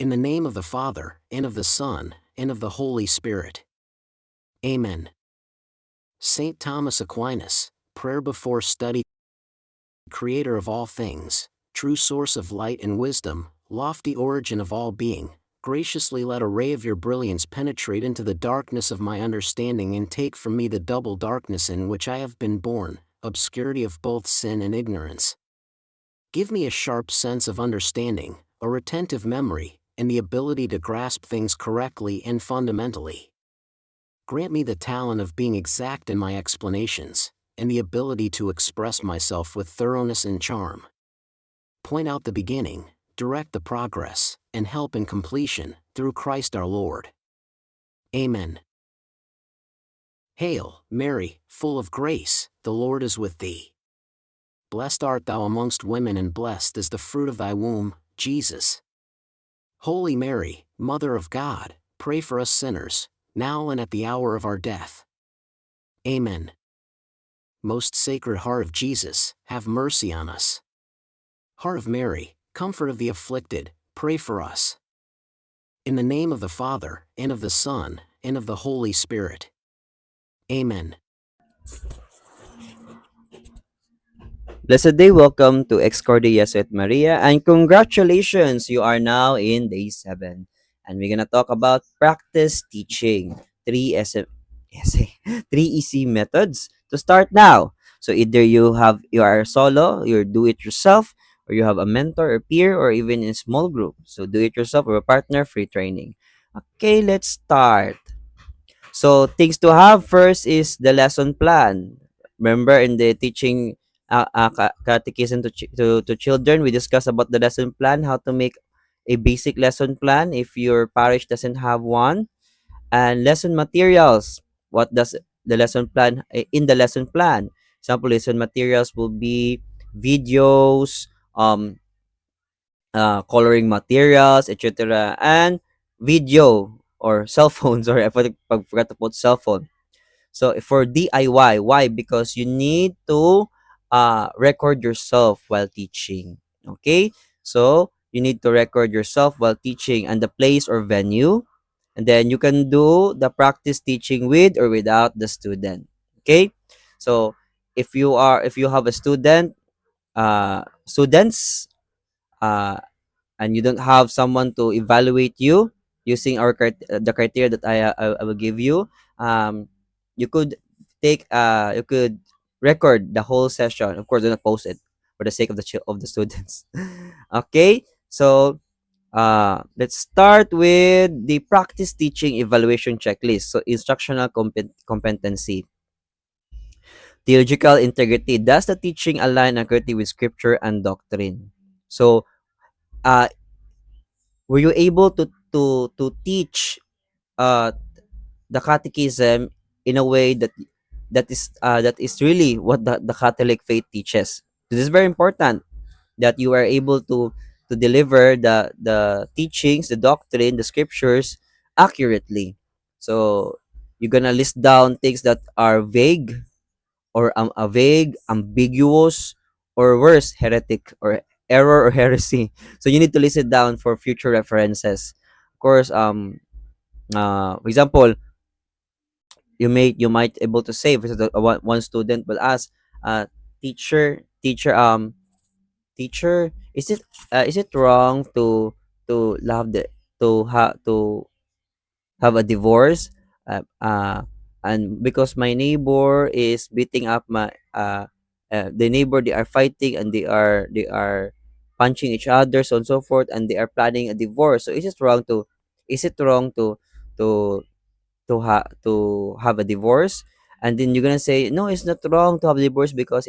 In the name of the Father, and of the Son, and of the Holy Spirit. Amen. St. Thomas Aquinas, Prayer Before Study. Creator of all things, true source of light and wisdom, lofty origin of all being, graciously let a ray of your brilliance penetrate into the darkness of my understanding and take from me the double darkness in which I have been born, obscurity of both sin and ignorance. Give me a sharp sense of understanding, a retentive memory, and the ability to grasp things correctly and fundamentally. Grant me the talent of being exact in my explanations, and the ability to express myself with thoroughness and charm. Point out the beginning, direct the progress, and help in completion, through Christ our Lord. Amen. Hail, Mary, full of grace, the Lord is with thee. Blessed art thou amongst women, and blessed is the fruit of thy womb, Jesus. Holy Mary, Mother of God, pray for us sinners, now and at the hour of our death. Amen. Most Sacred Heart of Jesus, have mercy on us. Heart of Mary, comfort of the afflicted, pray for us. In the name of the Father, and of the Son, and of the Holy Spirit. Amen. Blessed day, welcome to Excordia Jesuit Maria, and congratulations, you are now in day 7. And we're gonna talk about practice teaching. 3 methods to start now. So either you are solo, you do it yourself, or you have a mentor or peer, or even in a small group. So do it yourself or a partner, free training. Okay, let's start. So things to have first is the lesson plan. Remember in the teaching catechism to children, we discussed about the lesson plan, how to make a basic lesson plan if your parish doesn't have one, and lesson materials. What does the lesson plan in the lesson plan? Example, lesson materials will be videos, coloring materials, etc., and video or cell phones. Or I forgot to put cell phone. So for DIY, why? Because you need to record yourself while teaching. Okay, so you need to record yourself while teaching and the place or venue, and then you can do the practice teaching with or without the student. Okay, so if you have a students, uh, and you don't have someone to evaluate you using the criteria that I will give you, um, you could you could record the whole session. Of course, do not post it for the sake of the students. Okay, so let's start with the practice teaching evaluation checklist. So instructional competency. Theological integrity. Does the teaching align accurately with scripture and doctrine? So uh, were you able to teach uh the catechism in a way that is really what the Catholic faith teaches? This is very important, that you are able to deliver the teachings, the doctrine, the scriptures accurately. So you're gonna list down things that are vague, or vague, ambiguous, or worse, heretic or error or heresy. So you need to list it down for future references. Of course, for example, you might able to say, for example, one student will ask, uh, teacher, is it wrong to love the to have a divorce, uh, uh, and because my neighbor is beating up the neighbor, they are fighting and they are punching each other, so on and so forth, and they are planning a divorce. So is it wrong to to have a divorce? And then you're gonna say, no, it's not wrong to have a divorce because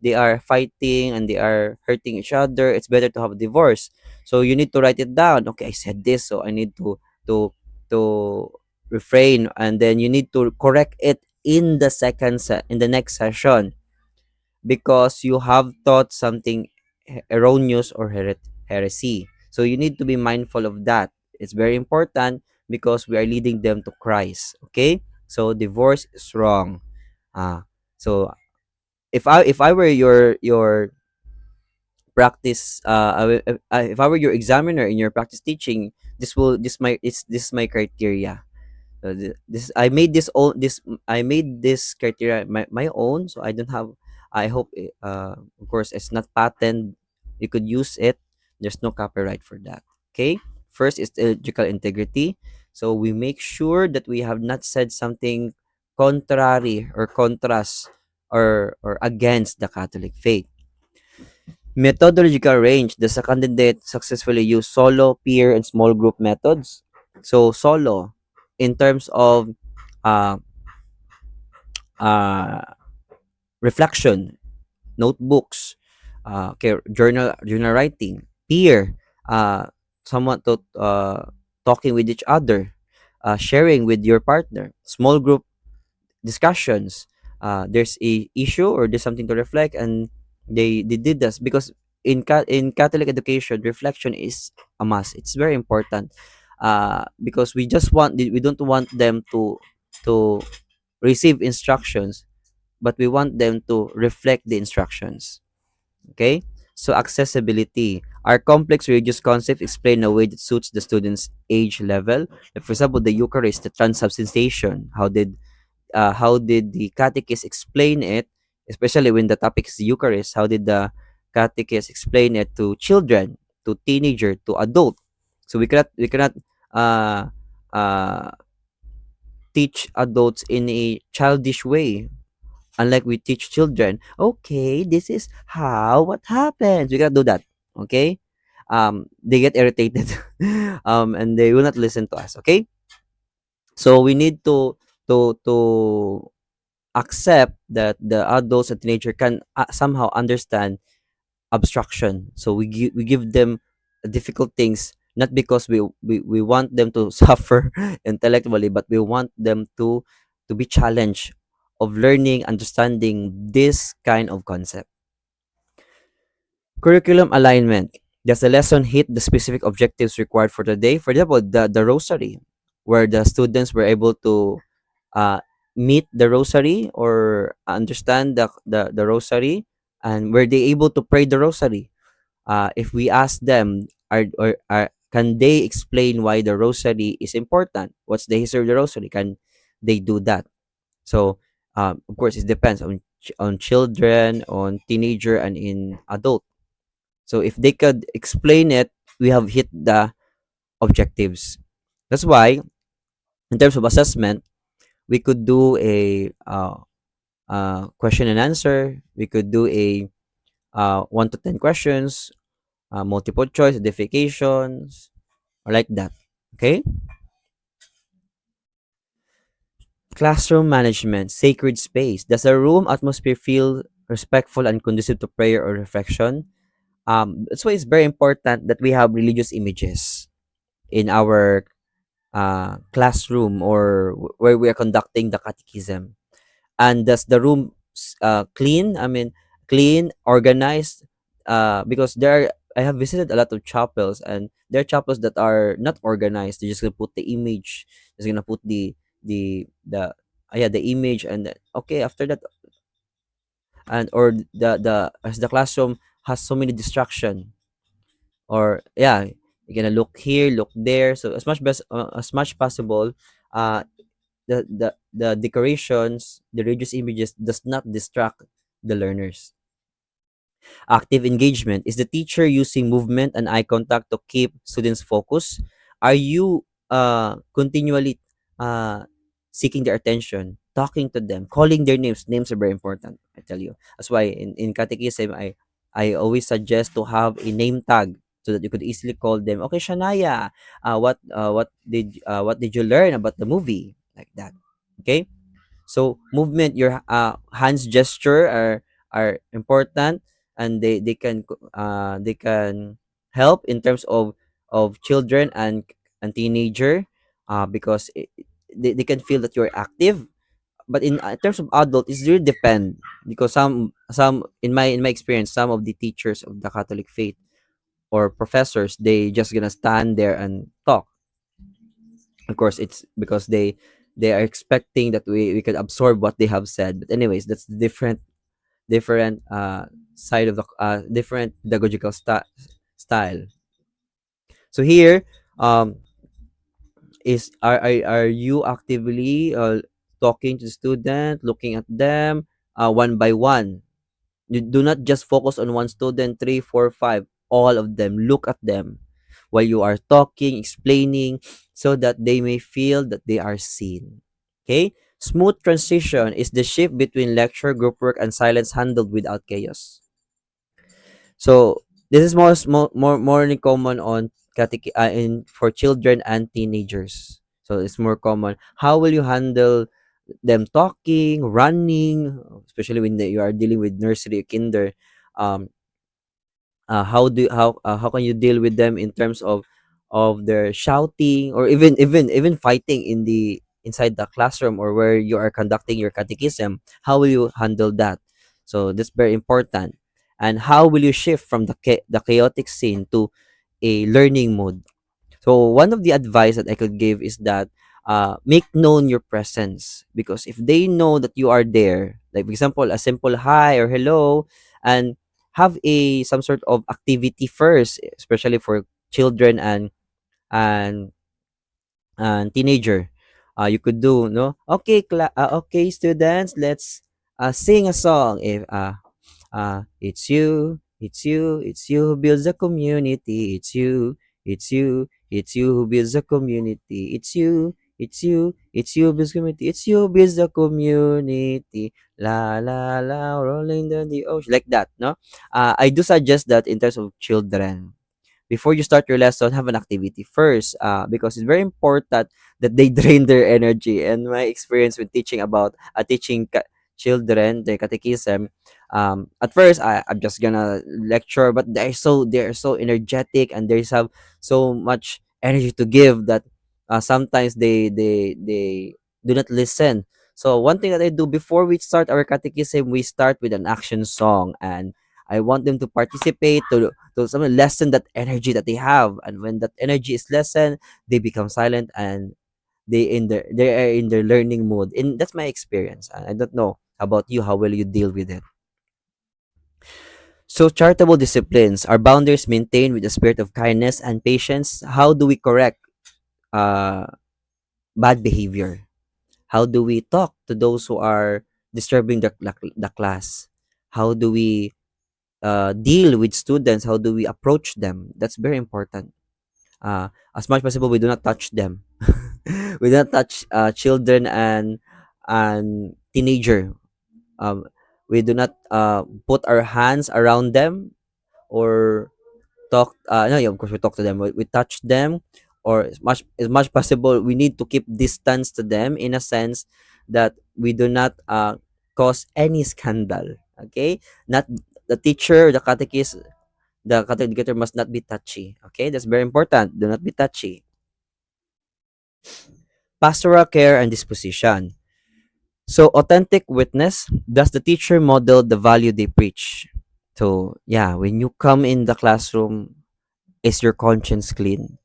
they are fighting and they are hurting each other. It's better to have a divorce. So you need to write it down. Okay, I said this, so I need to to refrain, and then you need to correct it in in the next session, because you have taught something erroneous or heresy. So you need to be mindful of that. It's very important because we are leading them to Christ. Okay? So divorce is wrong. So if I were your practice if I were your examiner in your practice teaching, this is my criteria. This I made this criteria my own, so I don't have. I hope of course it's not patent. You could use it. There's no copyright for that. Okay. First is theological integrity. So we make sure that we have not said something contrary or contrast or against the Catholic faith. Methodological range. Does a candidate successfully use solo, peer, and small group methods? So solo, in terms of uh, uh, reflection, notebooks, okay, journal writing, peer, uh, someone to talking with each other, sharing with your partner, small group discussions. There's a issue or there's something to reflect, and they did this because in Catholic education, reflection is a must. It's very important, because we don't want them to receive instructions, but we want them to reflect the instructions. Okay. So accessibility. Our complex religious concepts explain in a way that suits the student's age level. Like for example, the Eucharist, the transubstantiation. How did the catechist explain it, especially when the topic is the Eucharist? How did the catechist explain it to children, to teenager, to adult? So we cannot uh, uh, teach adults in a childish way, unlike we teach children. Okay, this is how what happens. We cannot do that. Okay, they get irritated, and they will not listen to us. Okay, so we need to accept that the adults and teenager can somehow understand abstraction. So we give them difficult things, not because we want them to suffer intellectually, but we want them to be challenged of learning, understanding this kind of concept. Curriculum alignment. Does the lesson hit the specific objectives required for the day? For example, the rosary, where the students were able to uh, meet the rosary or understand the rosary, and were they able to pray the rosary? If we ask them, can they explain why the rosary is important? What's the history of the rosary? Can they do that? So, of course, it depends on children, on teenager, and in adult. So, if they could explain it, we have hit the objectives. That's why, in terms of assessment, we could do a question and answer. We could do a 1 to 10 questions, multiple choice, identifications, or like that. Okay. Classroom management, sacred space. Does the room atmosphere feel respectful and conducive to prayer or reflection? That's why it's very important that we have religious images in our classroom or where we are conducting the catechism. And does the room clean? I mean, clean, organized? Because I have visited a lot of chapels, and there are chapels that are not organized. They're just gonna put the image, just gonna put the yeah, the image, and then, okay, after that, and or the as the classroom has so many distraction, or yeah, you're gonna look here, look there. So as much possible, uh the decorations, the religious images does not distract the learners. Active engagement. Is the teacher using movement and eye contact to keep students focused? Are you continually uh seeking their attention, talking to them, calling their names? Names are very important, I tell you. That's why in catechism, I always suggest to have a name tag so that you could easily call them. Okay, Shanaya, what did you learn about the movie? Like that. Okay? So movement, your hands gesture are important, and they can help in terms of children and teenager, because they can feel that you're active. But in terms of adult, it's really depend, because some in my experience, some of the teachers of the Catholic faith or professors, they just gonna stand there and talk. Of course, it's because they are expecting that we could absorb what they have said. But anyways, that's different side of the different pedagogical style. So here, um, are you actively talking to the student, looking at them one by one? You do not just focus on one student, three, four, five, all of them. Look at them while you are talking, explaining, so that they may feel that they are seen. Okay? Smooth transition is the shift between lecture, group work, and silence handled without chaos. So this is more common on in for children and teenagers. So it's more common. How will you handle them talking, running, especially when you are dealing with nursery, kinder? Um, how can you deal with them in terms of their shouting, or even fighting in the inside the classroom, or where you are conducting your catechism? How will you handle that? So that's very important. And how will you shift from the chaotic scene to a learning mode? So one of the advice that I could give is that make known your presence, because if they know that you are there, like for example, a simple hi or hello, and have a some sort of activity first, especially for children and and teenager. You could do no, okay, okay, students, let's sing a song. If it's you, it's you, it's you who builds a community. It's you who builds a community. It's you who builds community. It's you who builds the community. La la la, rolling down the ocean, like that. No, I do suggest that in terms of children, before you start your lesson, have an activity first, because it's very important that they drain their energy. And my experience with teaching about teaching children the catechism, at first I'm just gonna lecture, but they're so energetic, and they have so much energy to give that sometimes they do not listen. So one thing that I do before we start our catechism, we start with an action song, and I want them to participate, to some lessen that energy that they have. And when that energy is lessened, they become silent, and they are in their learning mode. And that's my experience. I don't know about you, how will you deal with it? So charitable disciplines are boundaries maintained with a spirit of kindness and patience. How do we correct uh, bad behavior? How do we talk to those who are disturbing the class? How do we deal with students? How do we approach them? That's very important. As much possible, we do not touch them. We do not touch children and teenager. Um, we do not put our hands around them, or talk. No, yeah, of course we talk to them. We touch them, or as much possible, we need to keep distance to them, in a sense that we do not cause any scandal. Okay, not the teacher, the category must not be touchy. Okay, that's very important. Do not be touchy. Pastoral care and disposition. So, authentic witness. Does the teacher model the value they preach? So, yeah, when you come in the classroom, is your conscience clean?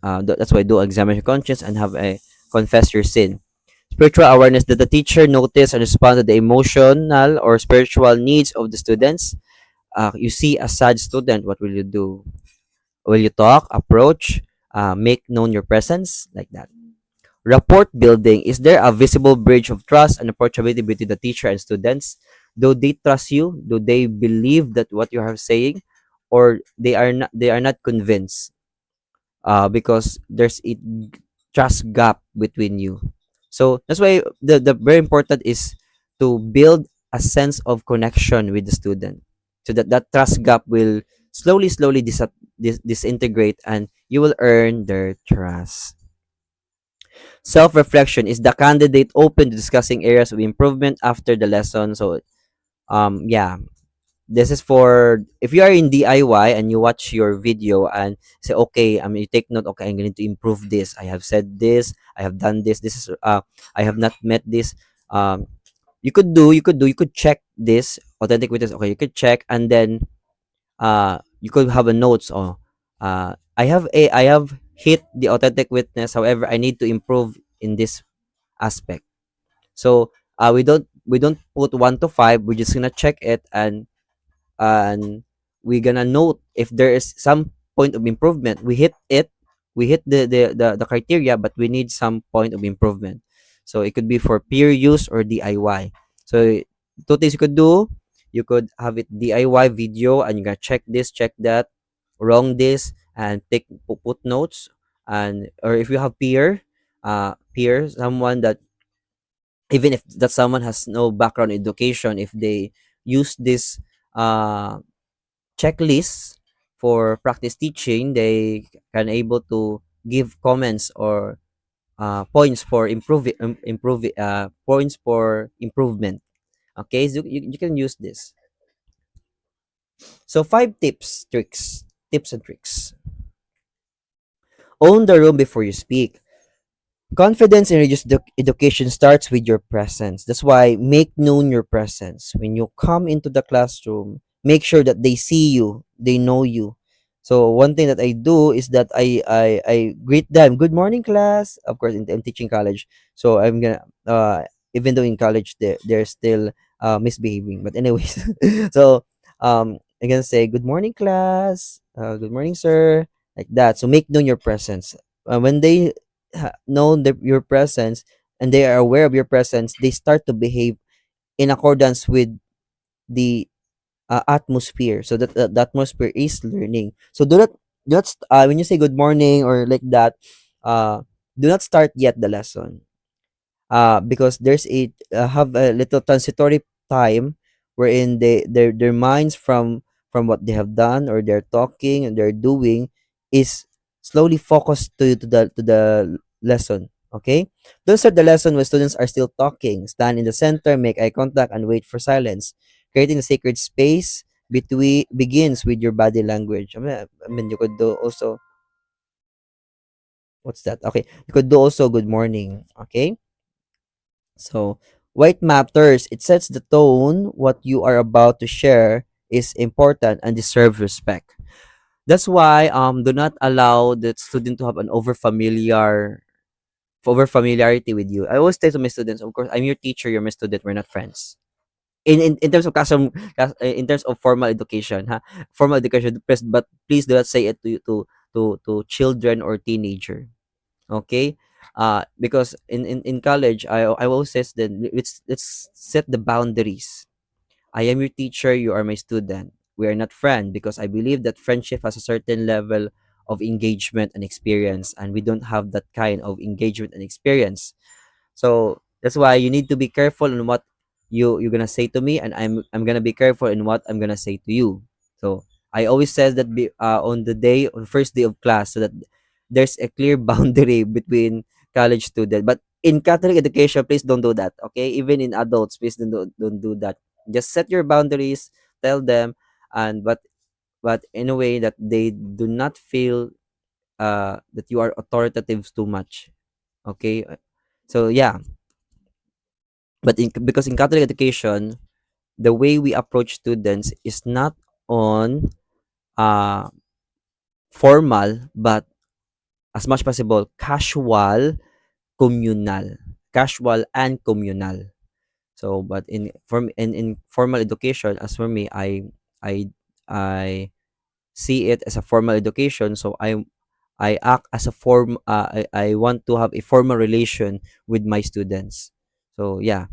That's why do examine your conscience and have a confess your sin. Spiritual awareness. Did the teacher notice and respond to the emotional or spiritual needs of the students? You see a sad student, what will you do? Will you talk, approach, make known your presence, like that? Rapport building. Is there a visible bridge of trust and approachability between the teacher and students? Do they trust you? Do they believe that what you are saying, or they are not convinced? Because there's a trust gap between you. So that's why the very important is to build a sense of connection with the student, so that that trust gap will slowly disintegrate, and you will earn their trust. Self-reflection. Is the candidate open to discussing areas of improvement after the lesson? So yeah, this is for if you are in DIY and you watch your video and say, okay, you take note, okay, I'm going to improve this. I have said this, I have done this, this is I have not met this. You could check this authentic witness. Okay, you could check, and then you could have a notes. Oh, I have hit the authentic witness, however I need to improve in this aspect. So we don't put 1 to 5, we're just gonna check it, and and we're gonna note if there is some point of improvement. We hit it, we hit the criteria, but we need some point of improvement. So it could be for peer use or DIY. So two things you could do: you could have it DIY video, and you can check this, check that, wrong this, and put notes. And or if you have peer, someone that, even if that someone has no background education, if they use this uh checklist for practice teaching, they can able to give comments or points for points for improvement. Okay, so you can use this. So five tips and tricks. Own the room before you speak. Confidence in religious education starts with your presence. That's why make known your presence. When you come into the classroom, make sure that they see you, they know you. So one thing that I do is that I greet them, good morning class. Of course, I'm teaching college, so I'm gonna even though in college they're still misbehaving, but anyways, so I'm gonna say good morning class, good morning sir, like that. So make known your presence. When they know your presence and they are aware of your presence, they start to behave in accordance with the atmosphere. So that the atmosphere is learning. So when you say good morning or like that, uh, do not start yet the lesson, because there's a have a little transitory time wherein their minds from what they have done or they're talking and they're doing is slowly focused to the lesson. Okay, don't start the lesson when students are still talking. Stand in the center, make eye contact, and wait for silence. Creating a sacred space between begins with your body language. I mean, you could do also, what's that? Okay, you could do also good morning. Okay, so, white matters. It sets the tone. What you are about to share is important and deserves respect. That's why do not allow the student to have an over familiarity with you. I always say to my students, of course, I'm your teacher, you're my student, we're not friends. In terms of in terms of formal education, formal education, but please do not say it to children or teenager. Okay, because in college, I always says that let's set the boundaries. I am your teacher, you are my student, we are not friend, because I believe that friendship has a certain level of engagement and experience, and we don't have that kind of engagement and experience. So that's why you need to be careful on what you're gonna say to me, and I'm gonna be careful in what I'm gonna say to you. So I always says that on the first day of class, so that there's a clear boundary between college student. But in Catholic education, please don't do that. Okay, even in adults, please don't do that. Just set your boundaries, tell them, and but in a way that they do not feel that you are authoritative too much. Okay, so yeah, but because in Catholic education, the way we approach students is not on uh formal, but as much possible casual, communal, casual and communal. So but in formal education, as for me, I I see it as a formal education. So I act as a I want to have a formal relation with my students. So yeah,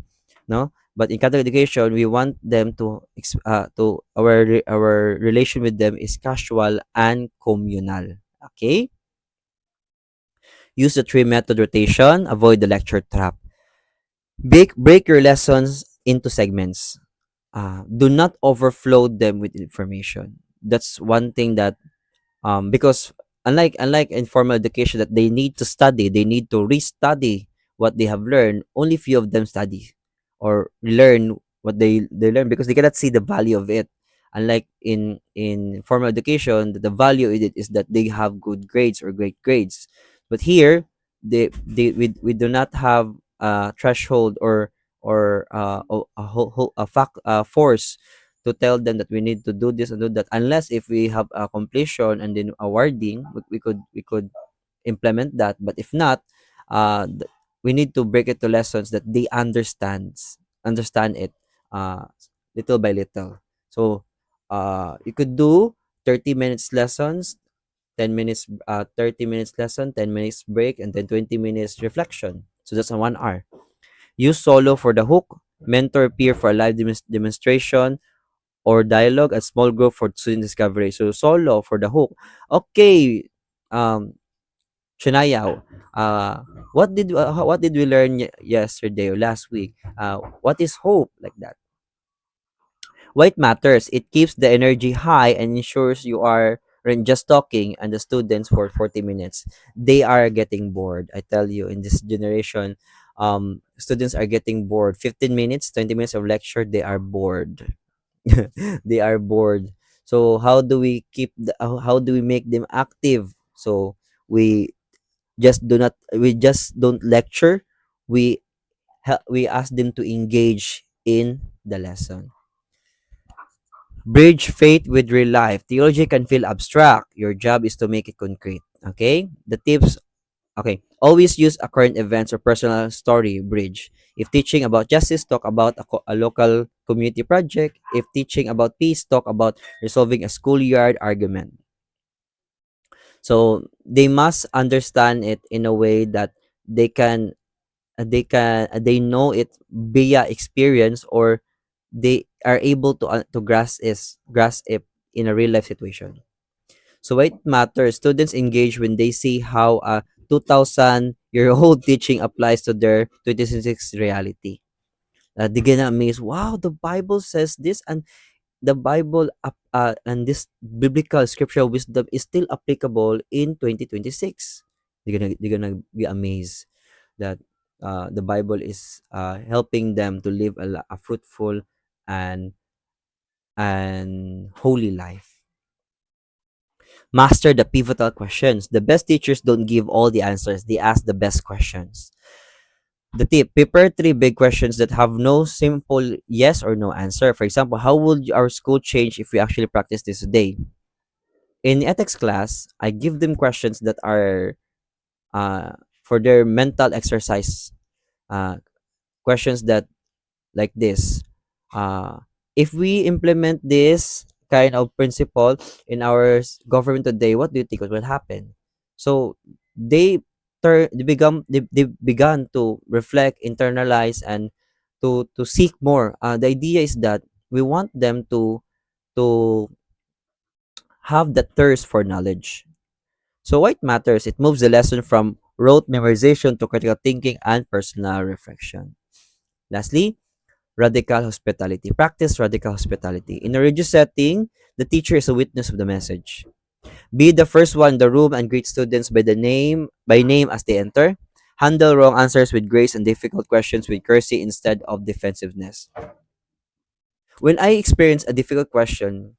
no, but in Catholic education, we want them to our relation with them is casual and communal. Okay, use the three method rotation, avoid the lecture trap. Break your lessons into segments. Do not overflow them with information. That's one thing that because unlike informal education, that they need to study, they need to restudy what they have learned. Only few of them study or learn what they learn, because they cannot see the value of it. Unlike in formal education, the value in it is that they have good grades or great grades. But here, we do not have a threshold or a force to tell them that we need to do this and do that, unless if we have a completion and then awarding, we could implement that. But if not, we need to break it to lessons that they understand it uh little by little. So You could do 30 minutes lessons, 10 minutes 30 minutes lesson, 10 minutes break, and then 20 minutes reflection. So that's a 1 hour. Use solo for the hook, mentor peer for a live demonstration or dialogue, and small group for student discovery. So solo for the hook. Okay, um, Shania, what did we learn yesterday or last week? What is hope like that? Why it matters? It keeps the energy high and ensures you are just talking and the students for 40 minutes. They are getting bored. I tell you, in this generation, students are getting bored. 15 minutes, 20 minutes of lecture, they are bored. They are bored. So how do we make them active? So we we just don't lecture. We we ask them to engage in the lesson. Bridge faith with real life. Theology can feel abstract. Your job is to make it concrete. Okay? The tips, okay. Always use a current events or personal story bridge. If teaching about justice, talk about a local community project. If teaching about peace, talk about resolving a schoolyard argument. So they must understand it in a way that they can they know it via experience, or they are able to grasp it in a real life situation. So why it matters, students engage when they see how a 2,000-year-old teaching applies to their 2026 reality. They get amazed, wow, the Bible says this, and the Bible and this biblical scriptural wisdom is still applicable in 2026. They're gonna be amazed that the Bible is helping them to live a fruitful and holy life. Master the pivotal questions. The best teachers don't give all the answers; they ask the best questions. The tip: prepare three big questions that have no simple yes or no answer. For example, how would our school change if we actually practice this today? In ethics class, I give them questions that are uh, for their mental exercise. Questions that like this: uh, if we implement this kind of principle in our government today, what do you think will happen? So they they began to reflect, internalize, and to seek more. The idea is that we want them to have the thirst for knowledge. So why it matters? It moves the lesson from rote memorization to critical thinking and personal reflection. Lastly, radical hospitality. Practice radical hospitality. In a religious setting, the teacher is a witness of the message. Be the first one in the room and greet students by name as they enter. Handle wrong answers with grace and difficult questions with courtesy instead of defensiveness. When I experience a difficult question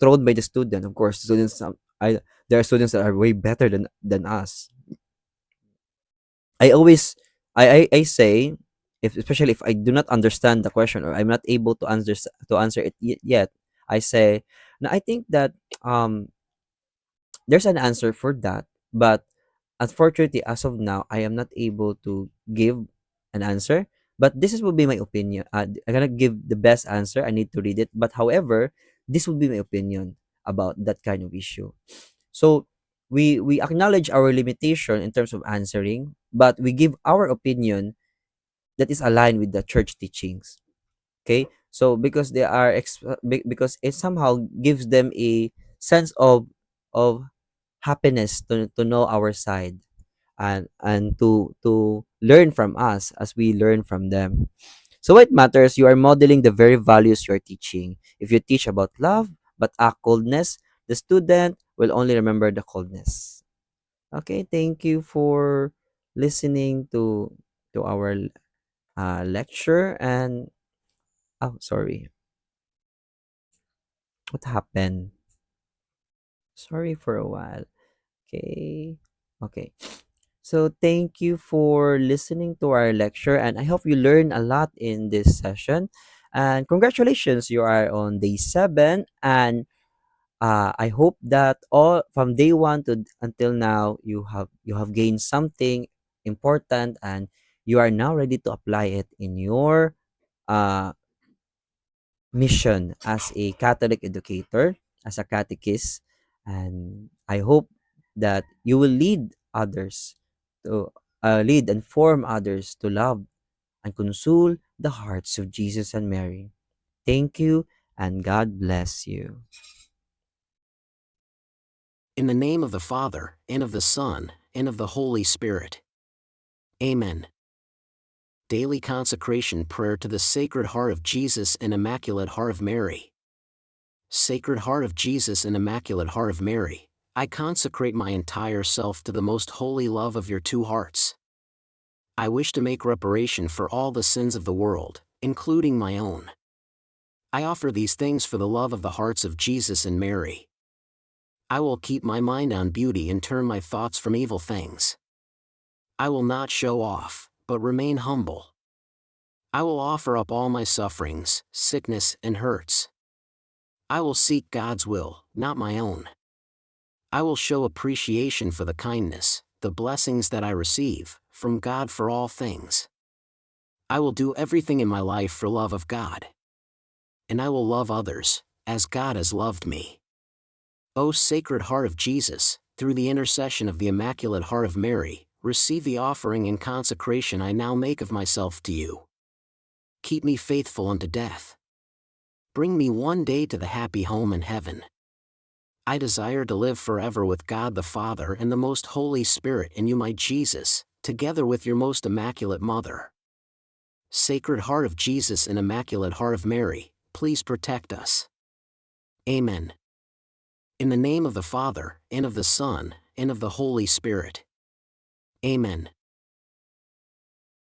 thrown by the student, of course, there are students that are way better than us. I always I say, if especially if I do not understand the question or I'm not able to answer it yet, I say, now I think that um there's an answer for that, but unfortunately as of now I am not able to give an answer. But this will be my opinion. I'm gonna give the best answer. I need to read it, but however, this will be my opinion about that kind of issue. So we acknowledge our limitation in terms of answering, but we give our opinion that is aligned with the church teachings. Okay, so because because it somehow gives them a sense of happiness to know our side, and to learn from us as we learn from them. So what matters, you are modeling the very values you're teaching. If you teach about love but act coldness, the student will only remember the coldness. Okay, thank you for listening to our lecture. And oh, sorry, what happened? Sorry for a while. Okay, okay. So thank you for listening to our lecture, and I hope you learn a lot in this session. And congratulations, you are on day 7, and I hope that all from day 1 to until now you have gained something important, and you are now ready to apply it in your uh mission as a Catholic educator, as a catechist, and I hope that you will lead others to lead and form others to love and console the hearts of Jesus and Mary. Thank you, and God bless you. In the name of the Father, and of the Son, and of the Holy Spirit. Amen. Daily consecration prayer to the Sacred Heart of Jesus and Immaculate Heart of Mary. Sacred Heart of Jesus and Immaculate Heart of Mary, I consecrate my entire self to the most holy love of your two hearts. I wish to make reparation for all the sins of the world, including my own. I offer these things for the love of the hearts of Jesus and Mary. I will keep my mind on beauty and turn my thoughts from evil things. I will not show off, but remain humble. I will offer up all my sufferings, sickness, and hurts. I will seek God's will, not my own. I will show appreciation for the kindness, the blessings that I receive from God for all things. I will do everything in my life for love of God. And I will love others, as God has loved me. O Sacred Heart of Jesus, through the intercession of the Immaculate Heart of Mary, receive the offering and consecration I now make of myself to you. Keep me faithful unto death. Bring me one day to the happy home in heaven. I desire to live forever with God the Father and the most Holy Spirit in you, my Jesus, together with your most Immaculate Mother. Sacred Heart of Jesus and Immaculate Heart of Mary, please protect us. Amen. In the name of the Father, and of the Son, and of the Holy Spirit. Amen.